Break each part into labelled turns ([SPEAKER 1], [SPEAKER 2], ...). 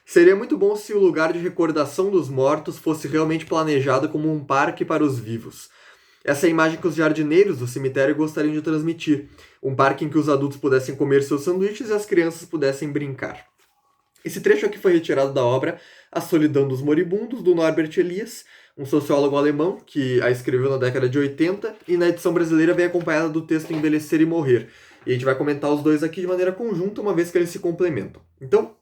[SPEAKER 1] Seria muito bom se o lugar de recordação dos mortos fosse realmente planejado como um parque para os vivos. Essa é a imagem que os jardineiros do cemitério gostariam de transmitir. Um parque em que os adultos pudessem comer seus sanduíches e as crianças pudessem brincar. Esse trecho aqui foi retirado da obra A Solidão dos Moribundos, do Norbert Elias, um sociólogo alemão que a escreveu na década de 80, e na edição brasileira vem acompanhada do texto Envelhecer e Morrer. E a gente vai comentar os dois aqui de maneira conjunta, uma vez que eles se complementam. Então,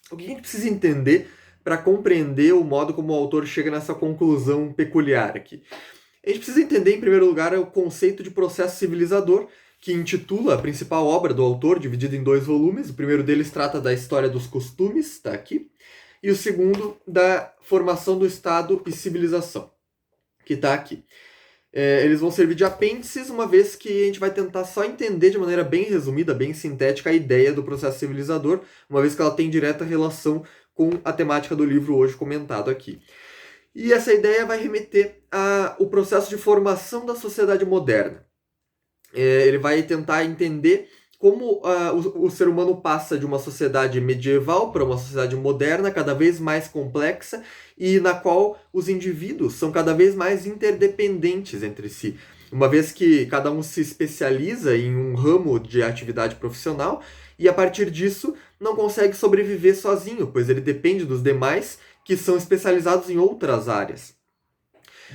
[SPEAKER 1] o que a gente precisa entender para compreender o modo como o autor chega nessa conclusão peculiar aqui? A gente precisa entender, em primeiro lugar, o conceito de processo civilizador, que intitula a principal obra do autor, dividida em 2 volumes. O primeiro deles trata da história dos costumes, está aqui, e o segundo da formação do Estado e civilização, que está aqui. Eles vão servir de apêndices, uma vez que a gente vai tentar só entender de maneira bem resumida, bem sintética, a ideia do processo civilizador, uma vez que ela tem direta relação com a temática do livro hoje comentado aqui. E essa ideia vai remeter ao processo de formação da sociedade moderna. Ele vai tentar entender como o ser humano passa de uma sociedade medieval para uma sociedade moderna, cada vez mais complexa, e na qual os indivíduos são cada vez mais interdependentes entre si. Uma vez que cada um se especializa em um ramo de atividade profissional, e a partir disso não consegue sobreviver sozinho, pois ele depende dos demais que são especializados em outras áreas.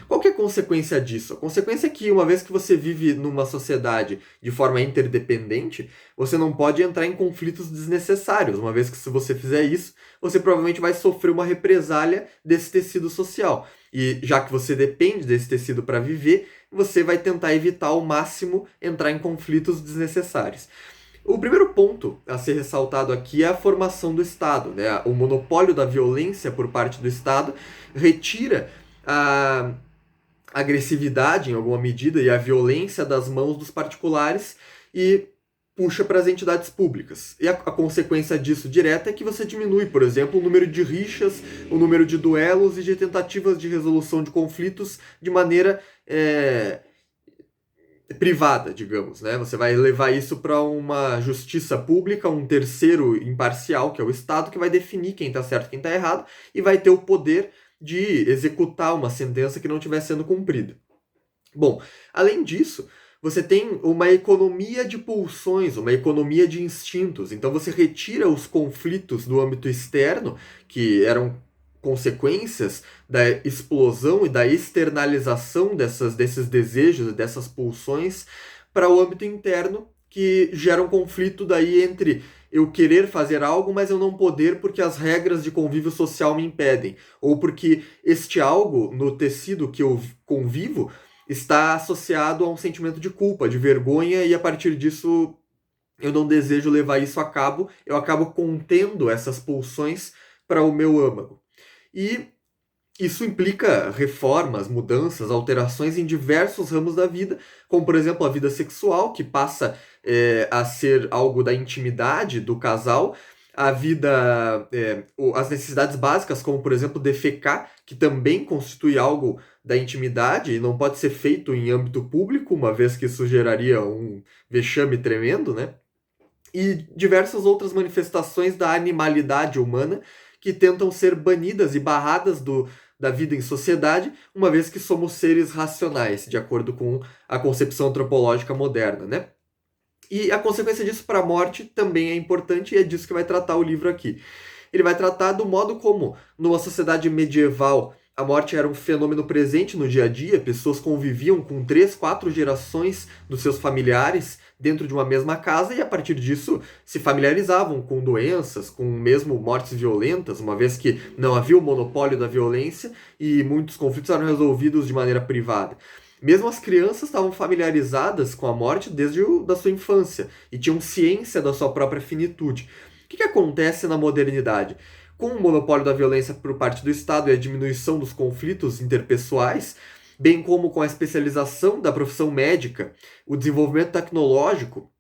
[SPEAKER 1] Qual que é a consequência disso? A consequência é que, uma vez que você vive numa sociedade de forma interdependente, você não pode entrar em conflitos desnecessários, uma vez que, se você fizer isso, você provavelmente vai sofrer uma represália desse tecido social. E já que você depende desse tecido para viver, você vai tentar evitar ao máximo entrar em conflitos desnecessários. O primeiro ponto a ser ressaltado aqui é a formação do Estado, né? O monopólio da violência por parte do Estado retira a agressividade, em alguma medida, e a violência das mãos dos particulares e puxa para as entidades públicas. E a consequência disso direta é que você diminui, por exemplo, o número de rixas, o número de duelos e de tentativas de resolução de conflitos de maneira privada, digamos, né? Você vai levar isso para uma justiça pública, um terceiro imparcial, que é o Estado, que vai definir quem está certo e quem está errado, e vai ter o poder de executar uma sentença que não estiver sendo cumprida. Bom, além disso, você tem uma economia de pulsões, uma economia de instintos. Então você retira os conflitos do âmbito externo, que eram consequências da explosão e da externalização desses desejos e dessas pulsões, para o âmbito interno, que gera um conflito daí entre eu querer fazer algo, mas eu não poder porque as regras de convívio social me impedem, ou porque este algo no tecido que eu convivo está associado a um sentimento de culpa, de vergonha, e a partir disso eu não desejo levar isso a cabo, eu acabo contendo essas pulsões para o meu âmago. E isso implica reformas, mudanças, alterações em diversos ramos da vida, como, por exemplo, a vida sexual, que passa a ser algo da intimidade do casal, a vida, as necessidades básicas, como, por exemplo, defecar, que também constitui algo da intimidade e não pode ser feito em âmbito público, uma vez que isso geraria um vexame tremendo, né? E diversas outras manifestações da animalidade humana que tentam ser banidas e barradas da vida em sociedade, uma vez que somos seres racionais, de acordo com a concepção antropológica moderna, né? E a consequência disso para a morte também é importante, e é disso que vai tratar o livro aqui. Ele vai tratar do modo como, numa sociedade medieval, a morte era um fenômeno presente no dia a dia, pessoas conviviam com 3, 4 gerações dos seus familiares dentro de uma mesma casa, e a partir disso se familiarizavam com doenças, com mesmo mortes violentas, uma vez que não havia o monopólio da violência e muitos conflitos eram resolvidos de maneira privada. Mesmo as crianças estavam familiarizadas com a morte desde da sua infância e tinham ciência da sua própria finitude. O que acontece na modernidade? Com o monopólio da violência por parte do Estado e a diminuição dos conflitos interpessoais, bem como com a especialização da profissão médica, o desenvolvimento tecnológico,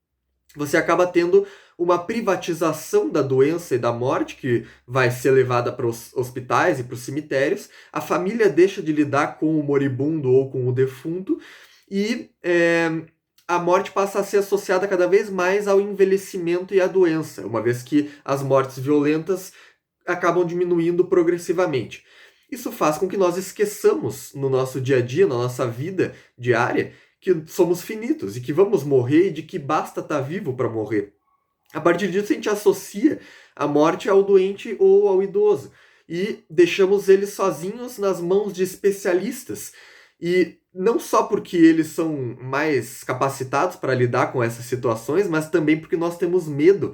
[SPEAKER 1] você acaba tendo uma privatização da doença e da morte, que vai ser levada para os hospitais e para os cemitérios. A família deixa de lidar com o moribundo ou com o defunto, e a morte passa a ser associada cada vez mais ao envelhecimento e à doença, uma vez que as mortes violentas acabam diminuindo progressivamente. Isso faz com que nós esqueçamos no nosso dia a dia, na nossa vida diária, que somos finitos e que vamos morrer e de que basta estar vivo para morrer. A partir disso, a gente associa a morte ao doente ou ao idoso e deixamos eles sozinhos nas mãos de especialistas. E não só porque eles são mais capacitados para lidar com essas situações, mas também porque nós temos medo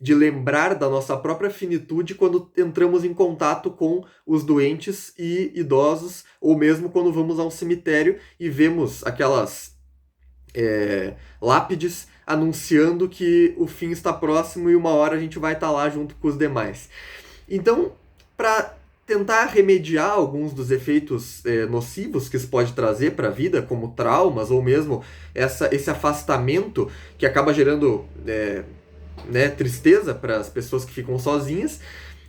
[SPEAKER 1] de lembrar da nossa própria finitude quando entramos em contato com os doentes e idosos, ou mesmo quando vamos a um cemitério e vemos aquelas lápides anunciando que o fim está próximo e uma hora a gente vai estar lá junto com os demais. Então, para tentar remediar alguns dos efeitos nocivos que isso pode trazer para a vida, como traumas ou mesmo esse afastamento que acaba gerando tristeza para as pessoas que ficam sozinhas,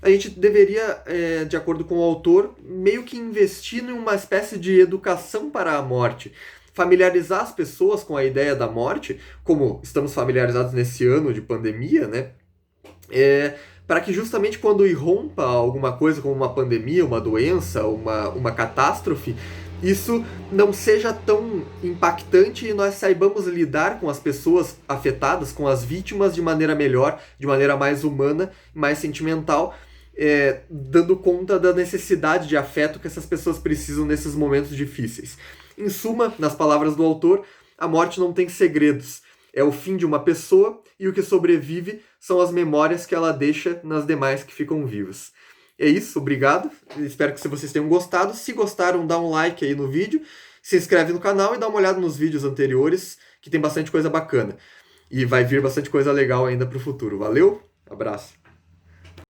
[SPEAKER 1] a gente deveria, de acordo com o autor, meio que investir em uma espécie de educação para a morte. Familiarizar as pessoas com a ideia da morte, como estamos familiarizados nesse ano de pandemia, né? Para que justamente quando irrompa alguma coisa como uma pandemia, uma doença, uma catástrofe, isso não seja tão impactante e nós saibamos lidar com as pessoas afetadas, com as vítimas de maneira melhor, de maneira mais humana, mais sentimental, dando conta da necessidade de afeto que essas pessoas precisam nesses momentos difíceis. Em suma, nas palavras do autor, a morte não tem segredos. É o fim de uma pessoa e o que sobrevive são as memórias que ela deixa nas demais que ficam vivas. É isso, obrigado. Espero que vocês tenham gostado. Se gostaram, dá um like aí no vídeo, se inscreve no canal e dá uma olhada nos vídeos anteriores, que tem bastante coisa bacana. E vai vir bastante coisa legal ainda para o futuro. Valeu, abraço.